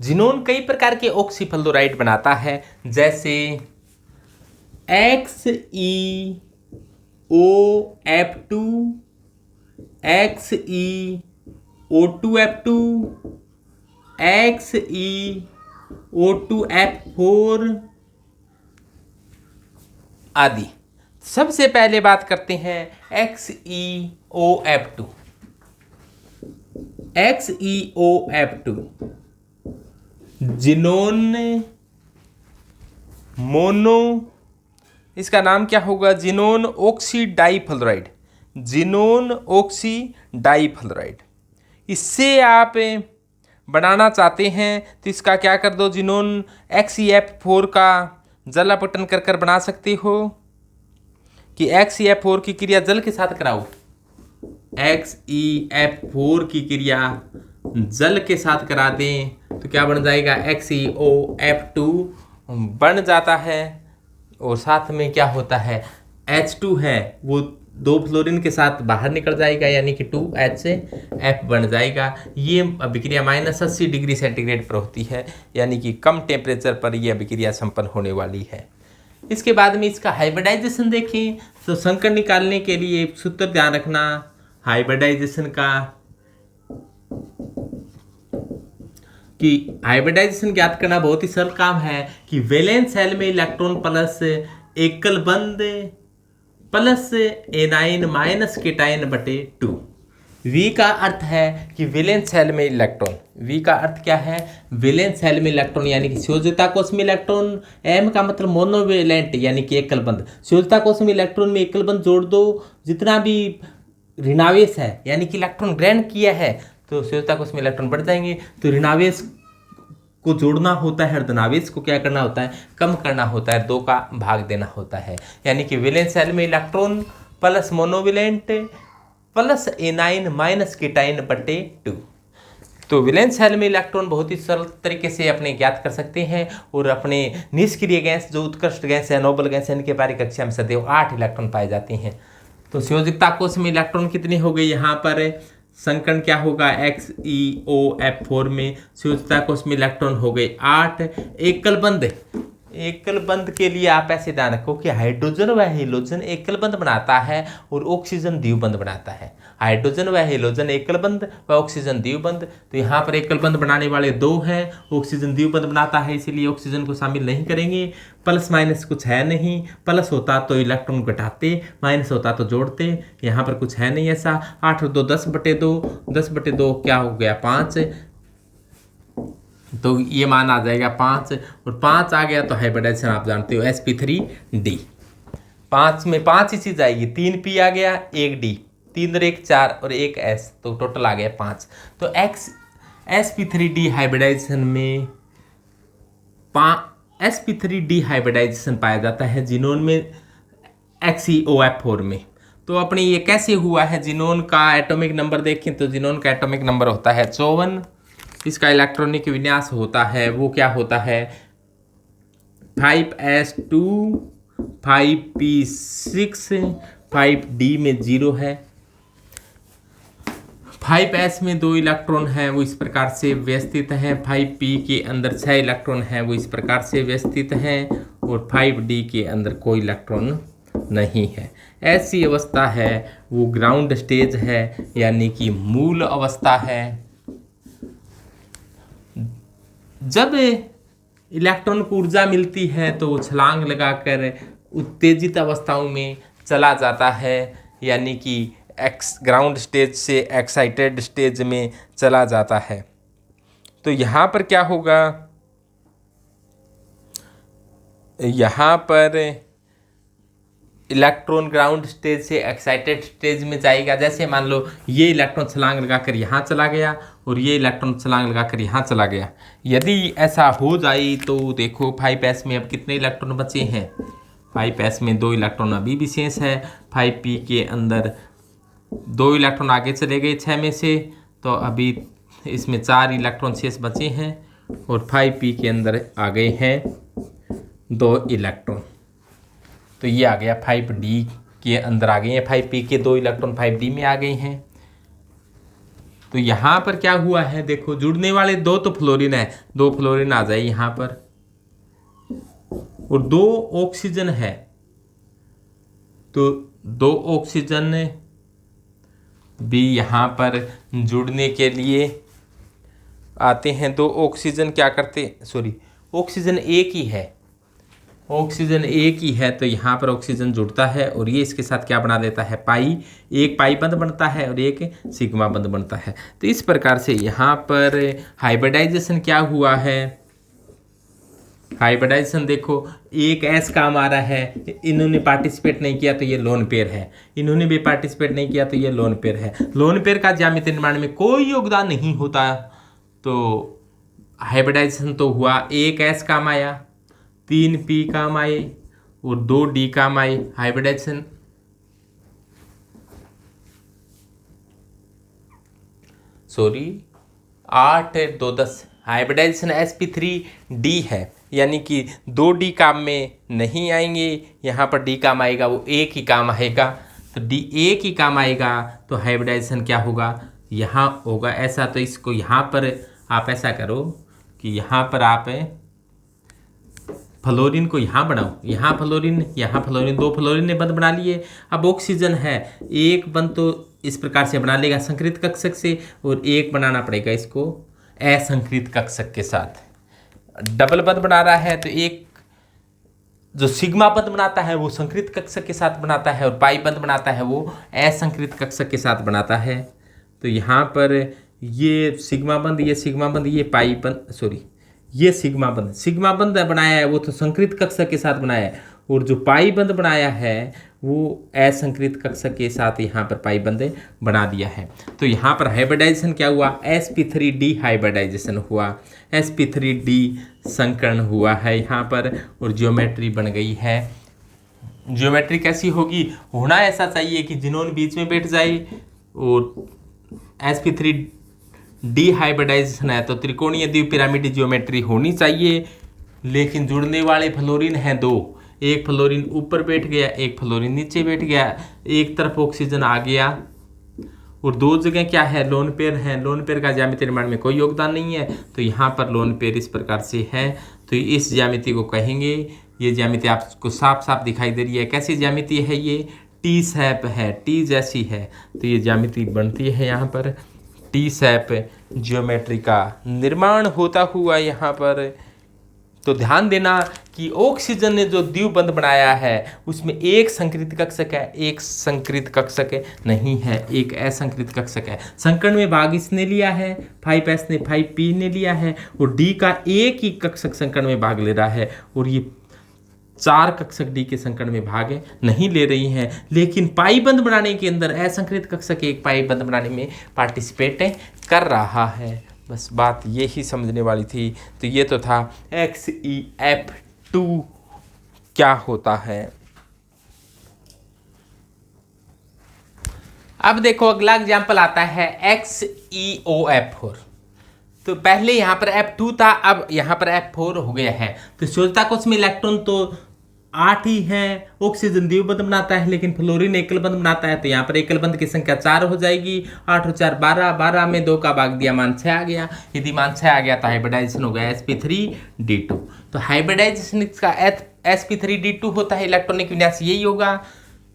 Xenon कई प्रकार के ऑक्सीफ्लोराइड बनाता है, जैसे XeO F2, XeO2F2, XeO2F4 आदि। सबसे पहले बात करते हैं XeOF2। XeOF2 जिनोन मोनो, इसका नाम क्या होगा? Xenon oxy difluoride. Xenon oxy difluoride. इससे आप बनाना चाहते हैं तो इसका क्या कर दो, जिनोन XeF4 का जलापटन कर कर बना सकते हो कि XeF4 की क्रिया जल के साथ कराओ। XeF4 की क्रिया जल के साथ करा दें तो क्या बन जाएगा? XeOF2 बन जाता है। और साथ में क्या होता है? H2 है वो 2 फ्लोरीन के साथ बाहर निकल जाएगा, यानी कि 2HF बन जाएगा। ये अभिक्रिया -80 डिग्री सेंटीग्रेड पर होती है, यानी कि कम टेम्परेचर पर यह अभिक्रिया संपन्न होने वाली है। इसके बाद में इसका हाइब्रिडाइजेशन देखें तो संकर निकालने के लिए सूत्र ध्यान रखना हाइब्रिडाइजेशन का, कि हाइब्रिडाइजेशन ज्ञात करना बहुत ही सरल काम है कि वैलेंस शेल में इलेक्ट्रॉन प्लस एकल बंध प्लस एनाइन माइनस केटाइन बटे 2। वी का अर्थ है कि वैलेंस शेल में इलेक्ट्रॉन। वी का अर्थ क्या है? वैलेंस शेल में इलेक्ट्रॉन, यानी कि संयोजकता कोश में इलेक्ट्रॉन। एम का मतलब मोनोवेलेंट, यानी कि एकल बंध। संयोजकता कोश में इलेक्ट्रॉन में एकल बंध जोड़ दो, जितना भी ऋणावेश है यानी कि इलेक्ट्रॉन ग्रहण किया है तो संयोजकता कोश में इलेक्ट्रॉन बढ़ जाएंगे। तो ऋणावेश को जोड़ना होता है और धनावेश को क्या करना होता है? कम करना होता है, 2 का भाग देना होता है। यानी कि वैलेंस शेल में electron plus monovalent plus A9 minus cation बटे 2। तो वैलेंस शेल में इलेक्ट्रॉन बहुत ही सरल तरीके से अपने ज्ञात कर सकते हैं। और अपने निष्क्रिय गैस जो उत्कृष्ट गैस है, नोबल गैस है, इनके बारे कक्षा में सदैव 8 इलेक्ट्रॉन पाए जाते हैं। तो संयोजकता कोश में इलेक्ट्रॉन कितने हो गए? यहाँ पर संकरण क्या होगा? XeOF4 में संयोजकता कोश में इलेक्ट्रॉन हो गए 8। एकल बंध के लिए आप ऐसे ध्यान रखो कि हाइड्रोजन व हेलोजन एकल बंध बनाता है और ऑक्सीजन द्विबंध बनाता है। हाइड्रोजन व हेलोजन एकल बंध व ऑक्सीजन द्विबंध। तो यहाँ पर एकल बंध बनाने वाले 2 हैं, ऑक्सीजन द्विबंध बनाता है, इसीलिए ऑक्सीजन को शामिल नहीं करेंगे। प्लस माइनस कुछ है नहीं, प्लस होता तो इलेक्ट्रॉन घटाते, माइनस होता तो जोड़ते, यहाँ पर कुछ है नहीं ऐसा। 8 और 2 10 बटे 2, 10 बटे 2 क्या हो गया? 5। तो ये मान आ जाएगा 5 और 5 आ गया तो हाइब्रिडाइजेशन आप जानते हो sp3d। 5 में 5 ही चीज आएगी, 3 p आ गया, 1 d, 3 और 1 4 और 1 s, तो टोटल आ गया 5। तो sp3d हाइब्रिडाइजेशन में sp3d हाइब्रिडाइजेशन पाया जाता है जिनोन में XeOF4 में। तो अपने ये कैसे हुआ है? जिनोन का एटॉमिक नंबर देखें तो जिनोन का एटॉमिक नंबर होता है 54। इसका इलेक्ट्रॉनिक विन्यास होता है वो क्या होता है? 5s2 5p6 5d में 0 है। 5s में 2 इलेक्ट्रॉन हैं वो इस प्रकार से व्यवस्थित हैं। 5p के अंदर 6 इलेक्ट्रॉन हैं वो इस प्रकार से व्यवस्थित हैं और 5d के अंदर कोई इलेक्ट्रॉन नहीं है। ऐसी अवस्था है वो ग्राउंड स्टेज है, यानी कि मूल अवस्था है। जब इलेक्ट्रॉन को ऊर्जा मिलती है तो वो छलांग लगाकर उत्तेजित अवस्थाओं में चला जाता है, यानी कि ग्राउंड स्टेज से एक्साइटेड स्टेज में चला जाता है। तो यहाँ पर क्या होगा? यहाँ पर इलेक्ट्रॉन ग्राउंड स्टेज से एक्साइटेड स्टेज में जाएगा। जैसे मान लो ये इलेक्ट्रॉन छलांग लगाकर यहाँ चला गया और ये इलेक्ट्रॉन छलांग लगाकर यहाँ चला गया। यदि ऐसा हो जाए तो देखो 5s में अब कितने इलेक्ट्रॉन बचे हैं? 5s में 2 इलेक्ट्रॉन अभी भी शेष है। 5p के अंदर 2 इलेक्ट्रॉन आगे चले गए 6 में से, तो अभी इसमें 4 इलेक्ट्रॉन शेष बचे हैं और 5p के अंदर आ गए हैं 2 इलेक्ट्रॉन। तो ये आ गया 5d के अंदर आ गए हैं। 5p के 2 इलेक्ट्रॉन 5d में आ गए हैं। तो यहाँ पर क्या हुआ है, देखो जुड़ने वाले दो तो फ्लोरीन है, दो फ्लोरीन आ जाए यहाँ पर, और दो ऑक्सीजन है, तो दो ऑक्सीजन भी यहाँ पर जुड़ने के लिए आते हैं। दो ऑक्सीजन क्या करते, सॉरी ऑक्सीजन एक ही है, ऑक्सीजन एक ही है, तो यहाँ पर ऑक्सीजन जुड़ता है और ये इसके साथ क्या बना देता है, पाई, एक पाई बंध बनता है और एक सिग्मा बंध बनता है। तो इस प्रकार से यहाँ पर हाइब्रिडाइजेशन क्या हुआ है, हाइब्रिडाइजेशन देखो, एक एस काम आ रहा है, इन्होंने पार्टिसिपेट नहीं किया तो ये लोन पेयर है, इन्होंने भी पार्टिसिपेट नहीं किया तो ये लोन पेयर है। लोन पेयर का ज्यामितीय निर्माण में कोई योगदान नहीं होता, तो हाइब्रिडाइजेशन तो हुआ, एक एस काम आया, 3 पी काम आए और 2 डी काम आए। हाइब्रिडाइजेशन सॉरी 8 2 10, हाइब्रिडाइजेशन sp3d है, यानी कि 2 डी काम में नहीं आएंगे, यहाँ पर डी काम आएगा, वो एक ही काम आएगा, तो डी एक ही काम आएगा, तो हाइब्रिडाइजेशन क्या होगा, यहाँ होगा ऐसा। तो इसको यहाँ पर आप ऐसा करो कि यहाँ पर आप फ्लोरीन को यहाँ बनाओ, यहाँ फ्लोरीन, यहाँ फ्लोरीन, दो फ्लोरीन ने बंध बना लिए। अब ऑक्सीजन है, एक बंध तो इस प्रकार से बना लेगा संकृत कक्षक से, और एक बनाना पड़ेगा इसको असंकृत कक्षक के साथ। डबल बंध बना रहा है तो एक जो सिग्मा बंध बनाता है वो संकृत कक्षक के साथ बनाता है, और पाई बंध बनाता है वो असंकृत कक्षक के साथ बनाता है। तो यहाँ पर ये सिग्मा बंध, ये सिग्मा बंध, ये पाई बंध, सॉरी ये सिग्मा बंध बनाया है वो तो संकृत कक्षक के साथ बनाया है, और जो पाई बंध बनाया है वो असंकृत कक्षक के साथ यहाँ पर पाई बंध बना दिया है। तो यहाँ पर हाइब्रिडाइजेशन क्या हुआ, sp3d हाइब्रिडाइजेशन हुआ, sp3d संकरण हुआ है यहाँ पर, और ज्योमेट्री बन गई है। ज्योमेट्री कैसी होगी, होना ऐसा चाहिए कि जिनोन बीच में बैठ जाए, और sp3d हाइब्रिडाइजेशन है तो त्रिकोणीय द्विपिरामिड ज्योमेट्री होनी चाहिए, लेकिन जुड़ने वाले फ्लोरीन हैं दो, एक फ्लोरीन ऊपर बैठ गया, एक फ्लोरीन नीचे बैठ गया, एक तरफ ऑक्सीजन आ गया, और दो जगह क्या है, लोन पेयर है। लोन पेयर का ज्यामितीय निर्माण में कोई योगदान नहीं है, तो यहाँ पर लोन पेयर इस प्रकार से है। तो इस ज्यामिति को कहेंगे, ये ज्यामिति आपको साफ साफ दिखाई दे रही है, कैसी ज्यामिति है, ये टी शैप है, टी जैसी है, तो ये ज्यामिति बनती है यहाँ पर, टी शैप ज्योमेट्री का निर्माण होता हुआ यहाँ पर। तो ध्यान देना कि ऑक्सीजन ने जो द्विबंध बनाया है उसमें एक संकृत कक्षक है, एक संकृत कक्षक नहीं है, एक असंकृत कक्षक है। संकरण में भाग इसने लिया है, 5s ने 5p ने लिया है, और d का एक ही कक्षक संकरण में भाग ले रहा है, और ये 4 कक्षक डी के संकरण में भाग नहीं ले रही हैं। लेकिन पाई बंध बनाने के अंदर असंकृत कक्षक एक पाई बंध बनाने में पार्टिसिपेट कर रहा है। बस बात ये ही समझने वाली थी। तो ये तो था XeF2 क्या होता है। अब देखो अगला एग्जाम्पल आता है XeOF4। तो पहले यहाँ पर F2 था, अब यहाँ पर F4 हो गया है। तो श्वेतता कोश में इलेक्ट्रॉन तो 8 ही है, ऑक्सीजन द्विबंध बनाता है, लेकिन फ्लोरीन एकल बंध बनाता है, तो यहाँ पर एकल बंध की संख्या 4 हो जाएगी। 8 और 4 12, 12 में 2 का भाग दिया, मान 6 आ गया। यदि मान 6 आ गया तो हाइब्रिडाइजेशन हो गया sp3d2। तो हाइब्रिडाइजेशन का sp3d2 होता है, इलेक्ट्रॉनिक विन्यास यही होगा।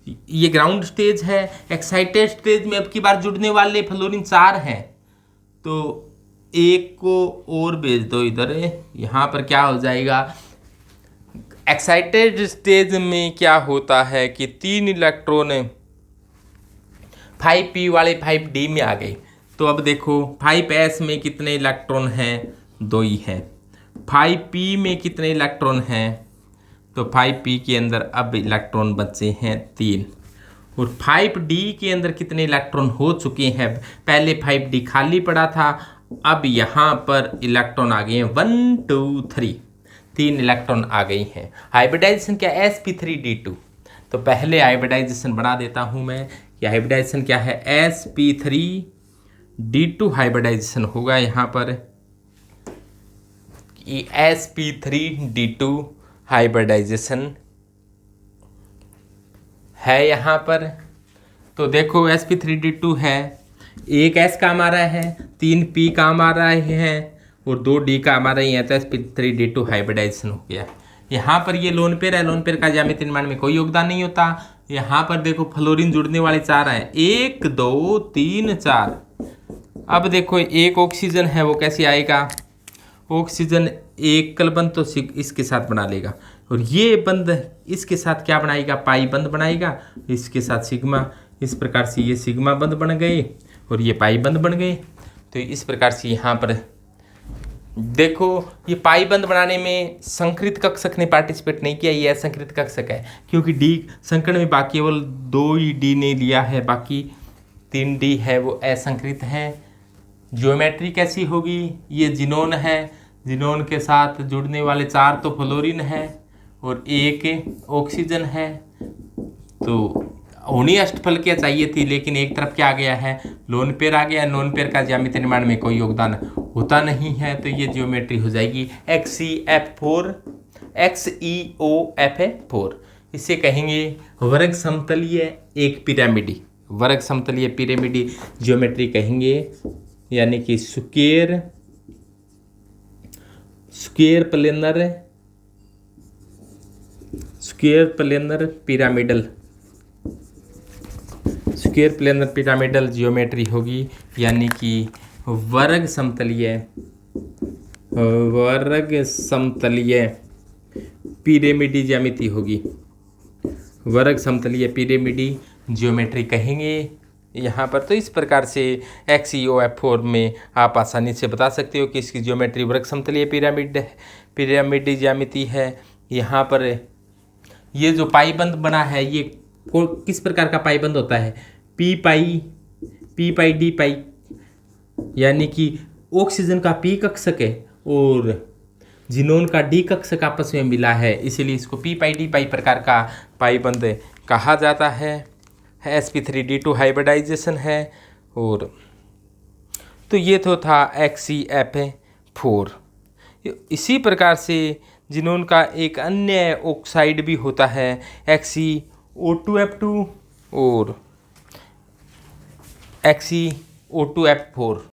ये ग्राउंड स्टेज है। एक्साइटेड स्टेज में अब की बार जुड़ने वाले फ्लोरीन 4 हैं, तो एक को और भेज दो इधर, यहाँ पर क्या हो जाएगा, एक्साइटेड स्टेज में क्या होता है कि 3 इलेक्ट्रॉन 5p वाले 5d में आ गए। तो अब देखो 5s में कितने इलेक्ट्रॉन हैं, 2 ही हैं। 5p में कितने इलेक्ट्रॉन हैं, तो 5p के अंदर अब इलेक्ट्रॉन बचे हैं 3, और 5d के अंदर कितने इलेक्ट्रॉन हो चुके हैं, पहले 5d खाली पड़ा था, अब यहाँ पर इलेक्ट्रॉन आ गए हैं 1 2 3, 3 इलेक्ट्रॉन आ गई हैं। हाइब्रिडाइजेशन क्या, sp3d2। तो पहले हाइब्रिडाइजेशन बना देता हूँ मैं कि हाइब्रिडाइजेशन क्या है, sp3d2 हाइब्रिडाइजेशन होगा यहाँ पर, कि sp3d2 हाइब्रिडाइजेशन है यहाँ पर। तो देखो sp3d2 है, एक S काम आ रहा है, 3 P काम आ रहा है और 2 D काम आ रही है, तो sp3d2 हाइब्रिडाइजेशन हो गया। यहाँ पर ये लोन पेयर है, लोन पेयर का ज्यामितीय निर्माण में कोई योगदान नहीं होता। यहाँ पर देखो फ्लोरीन जुड़ने वाले 4 हैं, 1 2 3 4। अब देखो एक ऑक्सीजन है, वो कैसे आएगा? ऑक्सीजन एकल बंध तो इसके साथ बना लेगा, और ये बंध इसके साथ क्या बनाएगा? पाई बंध बनाएगा, इसके साथ सिग्मा। इस प्रकार से ये सिग्मा बंध बन गए और ये पाई बंध बन गए। तो इस प्रकार से यहाँ पर देखो ये पाई बंध बनाने में संकृत कक्षक ने पार्टिसिपेट नहीं किया, ये असंकृत कक्षक है, क्योंकि डी संकरण में बाकी केवल 2 ही डी ने लिया है, बाकी 3 डी है वो असंकृत है। ज्योमेट्री कैसी होगी? ये जिनोन है, जिनोन के साथ जुड़ने वाले 4 तो फ्लोरीन है और 1 ऑक्सीजन है। तो होनी अष्टफल क्या चाहिए थी, लेकिन एक तरफ क्या आ गया है? लोन पेयर आ गया। लोन पेयर का ज्यामितीय निर्माण में कोई योगदान होता नहीं है, तो ये ज्योमेट्री हो जाएगी XeF4 XeOF4। इसे कहेंगे वर्ग समतलीय एक पिरामिडी, वर्ग समतलीय पिरामिडी ज्योमेट्री कहेंगे, यानी कि स्क्वायर प्लेनर पिरामिडल ज्योमेट्री होगी, यानी कि वर्ग समतलीय पिरामिडी ज्यामिति होगी, वर्ग समतलीय पिरामिडी ज्योमेट्री कहेंगे यहाँ पर। तो इस प्रकार से XeOF4 में आप आसानी से बता सकते हो कि इसकी ज्योमेट्री वर्ग समतलीय पिरामिडी ज्यामिति है। यहाँ पर ये जो पाई बंध बना है, ये किस प्रकार का पाई बंध होता है? पी पाई डी पाई, यानी कि ऑक्सीजन का पी कक्षक है और जिनोन का डी कक्षक आपस में मिला है, इसीलिए इसको पी पाई डी पाई प्रकार का पाई बंध कहा जाता है। sp3d2 हाइब्रिडाइजेशन है। और तो ये तो था XeF4। इसी प्रकार से जिनोन का एक अन्य ऑक्साइड भी होता है XeO2F2 और XeO2F4।